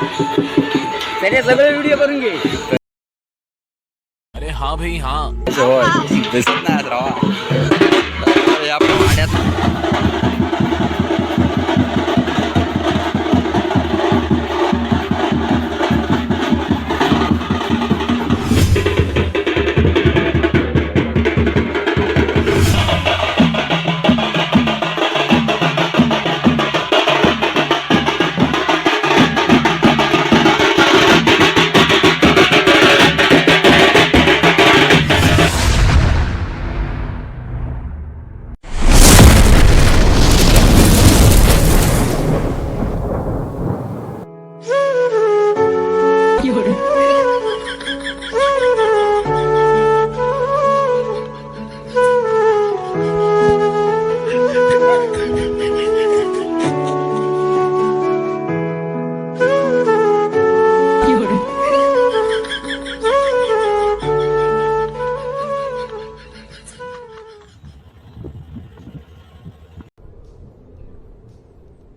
त्याने सगळे व्हिडिओ करून घे. अरे हाँ भाई हाँ. दिसत नाही रावा या पाण्यात.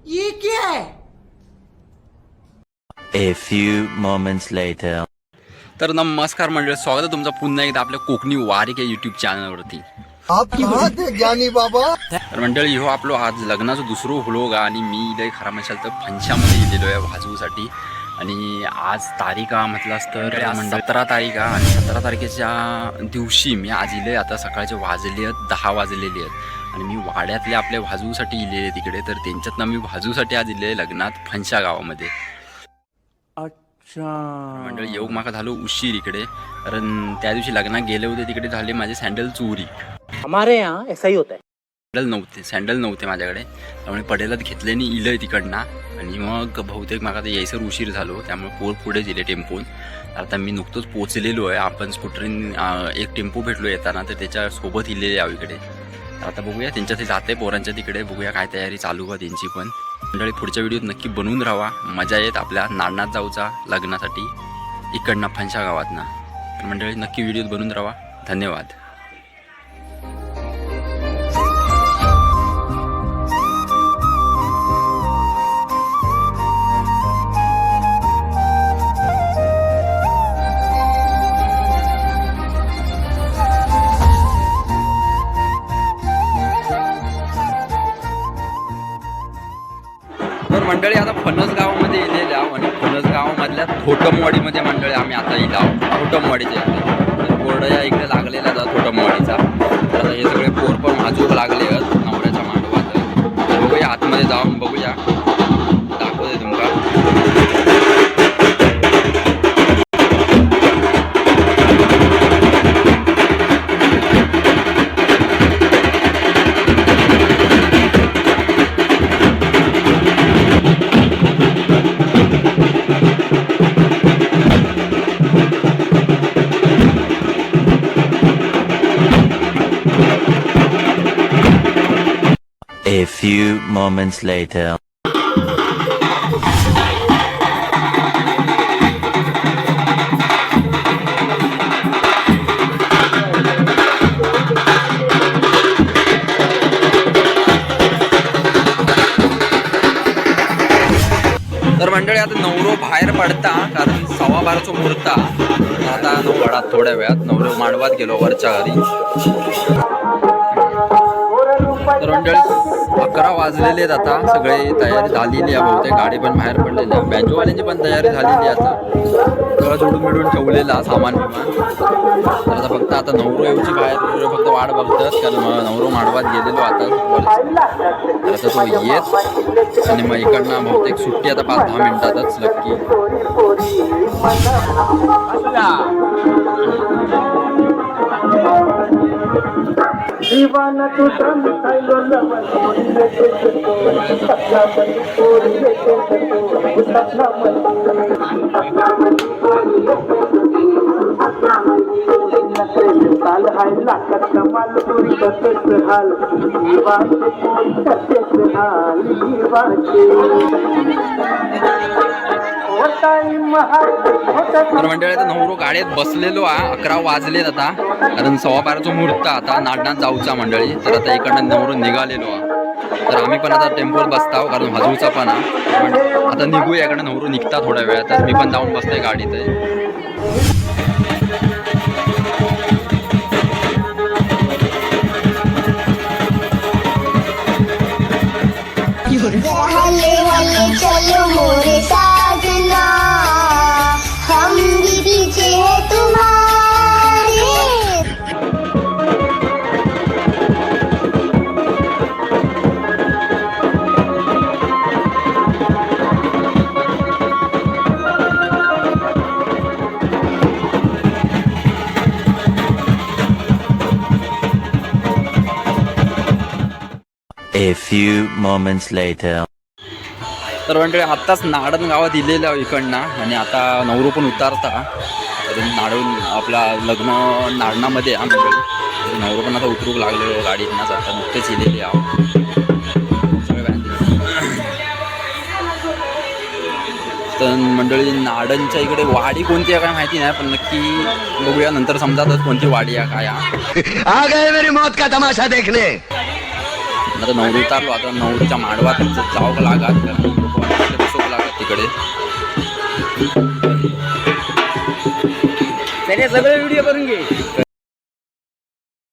ये क्या है? A few moments later. तर नमस्कार मंडळी, स्वागत आहे तुमचं पुन्हा एकदा आपल्या कोकणी वारीक या युट्यूब चॅनलवरती. आप कहाँ थे ज्ञानी बाबा? तर मंडळी हो आपलो आज लग्नाचं दुसरं व्लॉग आणि मी इथे खरा म्हणशाल तर फंशामध्ये गेलेलो आहे वाजवूसाठी. आणि आज तारीख म्हटलास तर 17 तारीख आणि 17 तारखेच्या दिवशी मी आज इले आता सकाळचे वाजले आहेत 10 वाजलेले आहेत आणि मी वाड्यातले आपल्या वाजवूसाठी इले तिकडे. तर त्यांच्यातनं मी वाजवूसाठी आज इले लग्नात फंशा गावामध्ये. मंडळी येऊ माका झालो उशीर इकडे, कारण त्या दिवशी लग्नात गेले होते तिकडे झाले माझे सँडल चोरी. हमारे यहाँ ऐसा ही होता है. सँडल नव्हते माझ्याकडे, त्यामुळे पडेलच घेतले आणि इलंय तिकडनं. आणि मग बहुतेक माका ते यायसर उशीर झालो, त्यामुळे पुढे गेले टेम्पोन. आता मी नुकतंच पोचलेलो आहे. आपण स्कूटरीन एक टेम्पो भेटलो येताना, तर त्याच्यासोबत इलेले आहो इकडे. आता बघूया त्यांच्या ते जाते पोरांच्या तिकडे, बघूया काय तयारी चालू आहे त्यांची पण. मंडळी पुढच्या व्हिडिओत नक्की बनवून राहा, मजा येत आपल्या नाडनाथ जाऊचा लग्नासाठी इकडनं फंशा गावातनं. तर मंडळी नक्की व्हिडिओत बनवून राहा. धन्यवाद. तर मंडळी आता फणस गावामध्ये इलेले आहो आणि फणस गावामधल्या थोटमवाडीमध्ये मंडळी आम्ही आता इला आहो. थोटमवाडीच्या इकडे बोर्ड या इकडे लागलेला जा थोटमवाडीचा. तर हे सगळे पोर पण वाजवू लागले आहेत नवऱ्याच्या मांडवात. तर बघूया आतमध्ये जाऊन बघूया, दाखवते तुमका. A few moments later. तर मंडळी आता नवरो बाहेर पडता, कारण 12:15 मुहूर्त. आता नवरात थोड्या वेळात नवरो मांडवात गेलो वरच्या घरी. तर मंडळी 11 वाजलेले आहेत आता. सगळे तयारी झालेली आहे, बहुतेक गाडी पण बाहेर पडलेली आहे. बँजोवाल्यांची पण तयारी झालेली आहे. आता सगळं जोडून मिळून ठेवलेला सामान बिमान. तर आता फक्त आता नवरो येऊची बाहेर फक्त वाट बघतात, कारण नवरो मांडवात गेलेलो आता. तर आता तो येत आणि मग इकडनं बहुतेक सुट्टी आता 5-10 मिनिटातच नक्की. दीवाना तू दम खाइलो लवन सपना मन कोरी सपना मन काल हाय लाकत कमाल तुरी बसत हाल दीवाने सत्य हाल दीवाने. तर मंडळी आता नवरो गाडीत बसलेलो आहे. 11 वाजलेत आता, कारण 12:15 मुहूर्त आता नाडनाथ जाऊचा मंडळी. तर आता इकडनं नवरो निघालेलो आहे. तर आम्ही पण आता टेम्पोत बसताव कारण भाजूचा पण आता निघूया इकडे नवरू निघता थोड्या वेळातच मी पण जाऊन बसतोय गाडीत हल्ले हल्ले चलो मोरे साजना हम भी पीछे है तुम्हारे A few moments later. तर म्हणजे आत्ताच नाडण गावात इलेलं इकडनं आणि आता नवरू पण उतारता नाडून आपला लग्न नाडणामध्ये मंडळी नवरू पण आता उतरूक लागलेलो गाडीतनाच आता नुकतेच इलेले आहो तर मंडळी नाडणच्या इकडे वाडी कोणती आहे काय माहिती नाही पण नक्की बघूया नंतर समजातच कोणती वाडी आहे काय आ गए मेरी मौत का तमाशा देखने. आता नवरू उतारलो आता नवरूच्या मांडवात जावं लागत बसवं लागत तिकडे त्याने सगळे व्हिडिओ करून घे.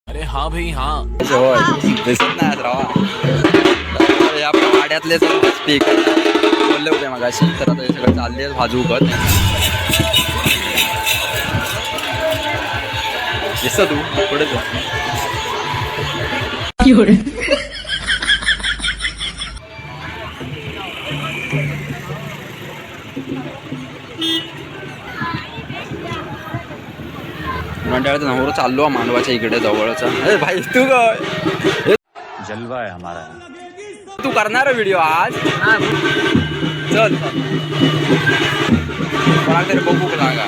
अरे हाँ भाई हाँ. होय दिसत नाही रावा या वाड्यातले स्पीकर बोलले होते मगाशी तर आता हे सगळं चालले भाजू गत दिसत तू पुढे जा म्हणजे नवरो चाललो मांडवाच्या इकडे जवळचा अरे भाई तू काय जलवा है हमारा. तू करणार व्हिडिओ आज चल मला तरी बघू लागा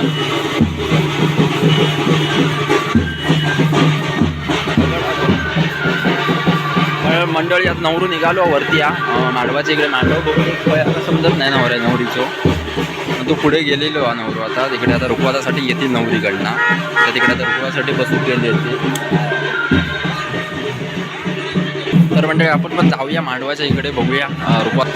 मंडळी आता नवरू निघालो वरती या मांडवाच्या इकडे मांडव बघू आता समजत नाही नवऱ्या नवरीचं तो पुढे गेलेलो हा नवरू आता तिकडे आता रुखवातासाठी येतील नवरीकडनं तर तिकडे आता रुखवासाठी बसू गेले ते तर मंडळी आपण पण जाऊया मांडवाच्या इकडे बघूया रुखवात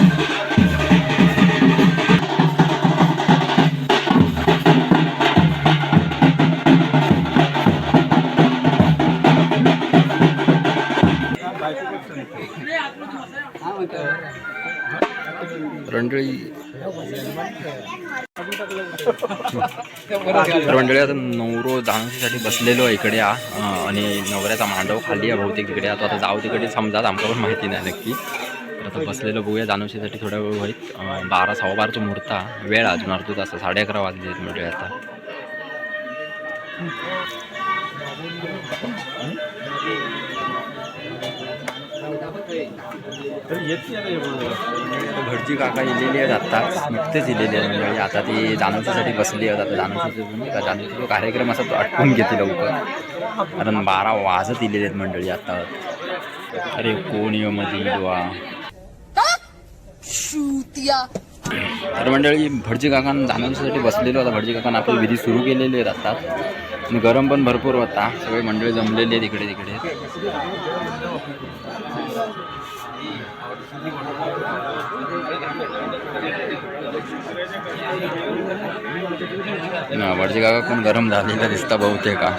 मंडळी आता नवरो दानशीसाठी बसलेलो आहे इकडे आणि नवऱ्याचा मांडव खाली आहे बहुतेक तिकडे आता जाऊ तिकडे समजा आमका पण माहिती नाही नक्की तर आता बसलेलो बघूया दानशीसाठी थोडा वेळ होईल 12:15 मुहूर्त वेळ अजून अर्धा तास 11:30 वाजले आहेत मंडळी आता भटजी काका इलेली आहेत आत्ताच नुकतेच इलेली आहेत म्हणजे आता ती जानवशीसाठी बसली आहेत आता जानवशीचा जो कार्यक्रम असा तो आटपून घेते लवकर कारण 12 वाजत इलेले आहेत मंडळी आता अरे कोण यो मध्ये तर मंडळी भटजी काकांना जानवशीसाठी बसलेलो आता भटजी काकांना आपली विधी सुरू केलेली आहेत आता आणि गरम पण भरपूर होता सगळे मंडळी जमलेली आहेत इकडे तिकडे भटजी काका कोण गरम झालेला दिसता बहुतेक का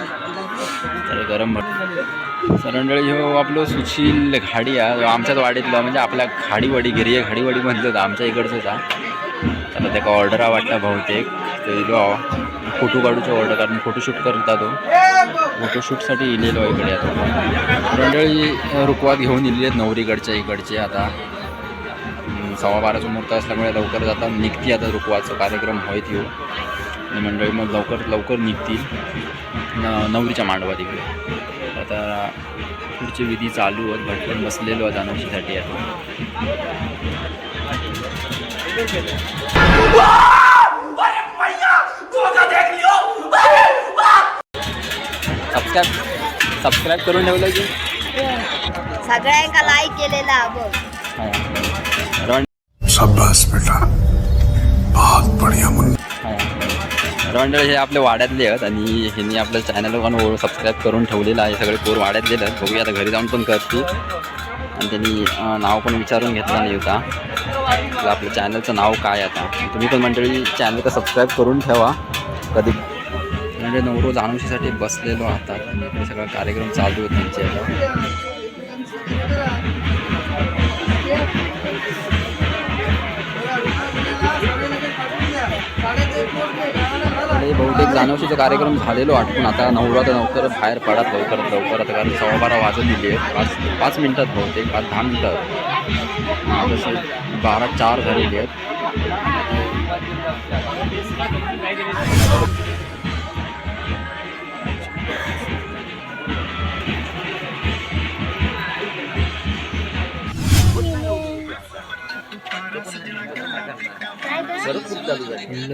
तर गरम सर मंडळी हो आपलं सुशील घाडी आहे आमच्याच वाडीतलं म्हणजे आपल्या खाडीवाडी गिरी खाडीवाडी म्हणलं होतं आमच्या इकडचंच त्याला त्याका ऑर्डर वाटतं बहुतेक ते फोटो काढूचे ऑर्डर कारण फोटोशूट करता तो फोटोशूटसाठी इलेलो इकडे आता मंडळी रुखवात घेऊन इलेले आहेत नवरीकडच्या इकडचे आता 12:15 मुहूर्त असल्यामुळे लवकर जाता निघती आता रुखवाचा कार्यक्रम होईत येऊ आणि मंडळी मग लवकर निघतील नवरीच्या मांडवात इकडे आता पुढची विधी चालू आहेत भटकन बसलेलो आहेत जानवशीसाठी आता सबस्क्राईब करून ठेवलं की सगळ्यांका लाईक केलेला बघ शाबाश बेटा बहुत बढ़िया मंडळी हे आपल्या वाड्यातले आहेत आणि ह्यांनी आपल्या चॅनलवर सबस्क्राईब करून ठेवलेलं आहे सगळे पोर वाड्यात गेलं बघूया आता घरी जाऊन पण करतील आणि त्यांनी नाव पण विचारून घेतलं नाही होता. तर आपल्या चॅनलचं नाव काय आता तुम्ही पण मंडळी चॅनलला सबस्क्राईब करून ठेवा. कधी म्हणजे नवरोज अनुषीसाठी बसलेलो आता आणि इकडे सगळा कार्यक्रम चालू होता त्यांचे बहुतेक जानवशीचा कार्यक्रम झालेलो आटपून आता नवरा तर लवकर बाहेर पडत लवकरात कारण 12:15 वाजून दिली आहे. 5 मिनिटात बहुतेक 5-10 मिनिटात तसे 12:04 झालेली आहेत.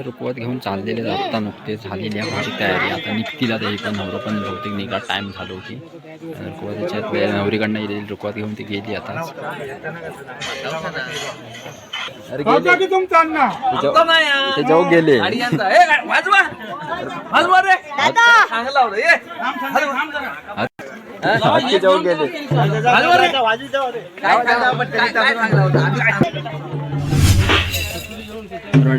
रुकवत घेऊन चाललेले आता नुकतेच झालेली आहे माझी तयारी. आता निघतील आता ही पण नवरं पण बहुतेक निघा टाईम झालं होती. रुकवतीच्यात नवरीकडनं येईल रुकवत घेऊन ती गेली आता. ते जाऊ गेले जाऊ गेले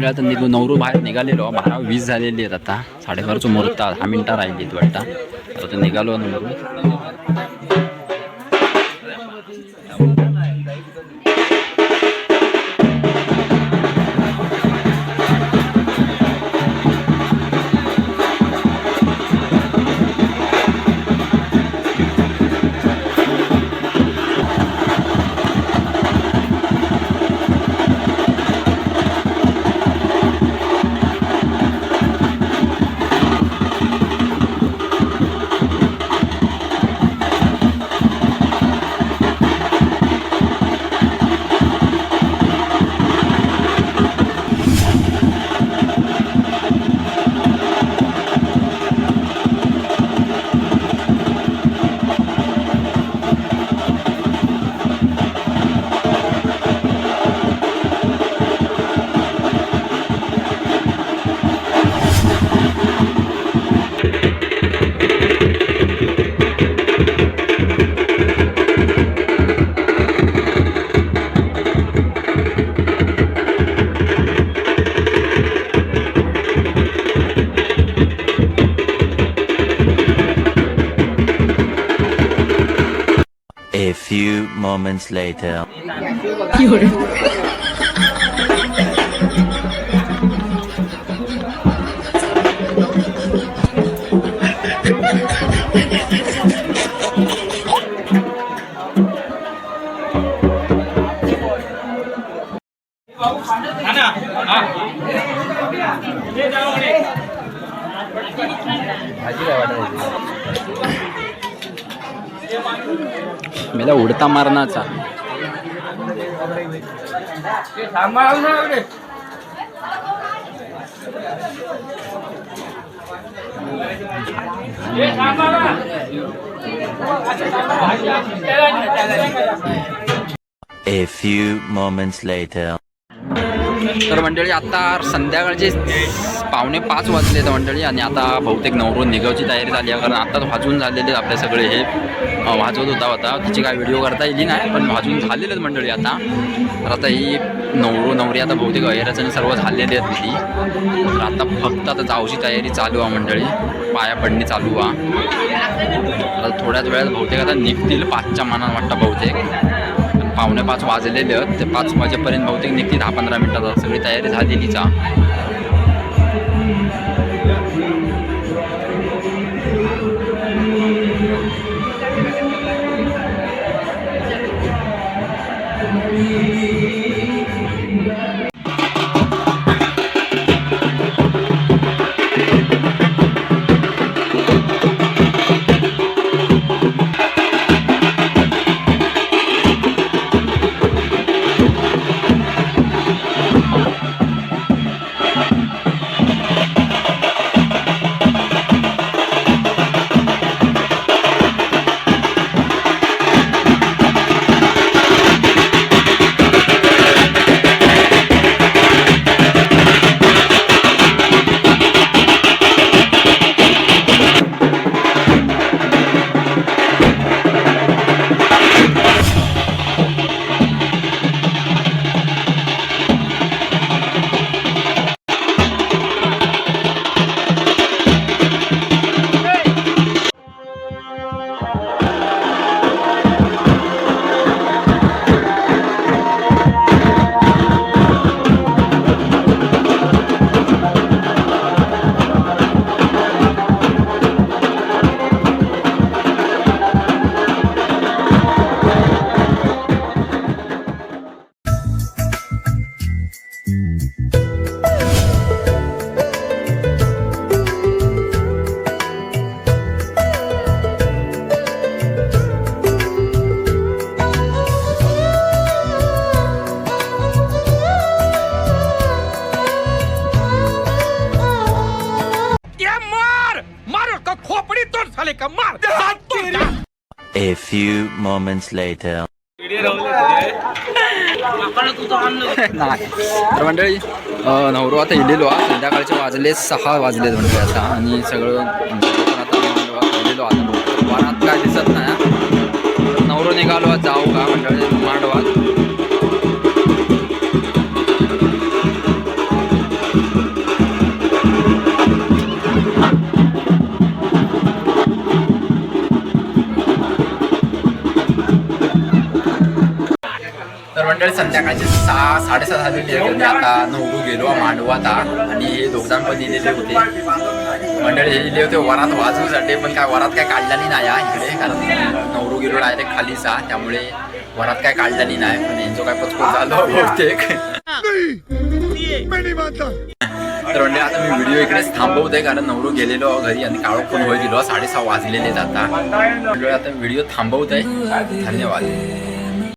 आता निघू नवरू बाहेर निघालेलो 12:20 झालेली आहेत आता 12:30 मुहूर्त 10 मिनिटं राहिली आहेत वाटतं. आता निघालो नवरू. A few moments later. मेला उडता मारण्याचा A few moments later. तर मंडळी आता संध्याकाळचे 4:45 वाजले तर मंडळी आणि आता बहुतेक नवरून निघायची तयारी झाली आहे. कारण आत्ताच वाजून झालेले आपले सगळे हे वाजवत होता त्याची काय व्हिडिओ करता येईल नाही पण वाजून झालेलेच मंडळी आता. तर आता ही नवरी आता बहुतेक अहेराचं सर्व झालेले आहेत विधी. तर आता फक्त आता जाऊची तयारी चालू आहे मंडळी. पाया पडणी चालू आहे. आता थोड्याच वेळात बहुतेक आता निघतील 5च्या मानानं वाटतं बहुतेक. 4:45 वाजलेले आहेत ते 5 वाजेपर्यंत बहुतेक निघतील 10-15 मिनिटात सगळी तयारी झालेलीच आहे. A few moments later. नाही तर मंडळी नवरो आता इलेलो संध्याकाळचे वाजले 6 वाजले म्हणजे आता आणि सगळं आता इलेलो आता वरात काय दिसत नाही नवरो निघालो जाऊ का मंडळी मांडवात तर मंडळी संध्याकाळचे 6-6:30 झालेली आहे मी आता नवरू गेलो मांडवात आणि हे दोघांना पण दिलेले होते मंडळी हे दिले होते वरात वाजवण्यासाठी पण काय वरात काय काढलेली नाही इकडे कारण नवरू गेलो डायरेक्ट खालीचा त्यामुळे वरात काय काढलेली नाही पण यांचं काय पचकोट झालं बहुतेक तर म्हणजे आता मी व्हिडिओ इकडेच थांबवतोय कारण नवरू गेलेलो घरी आणि काळो पण होय गेलो 6:30 वाजलेले आता आता व्हिडिओ थांबवतोय धन्यवाद.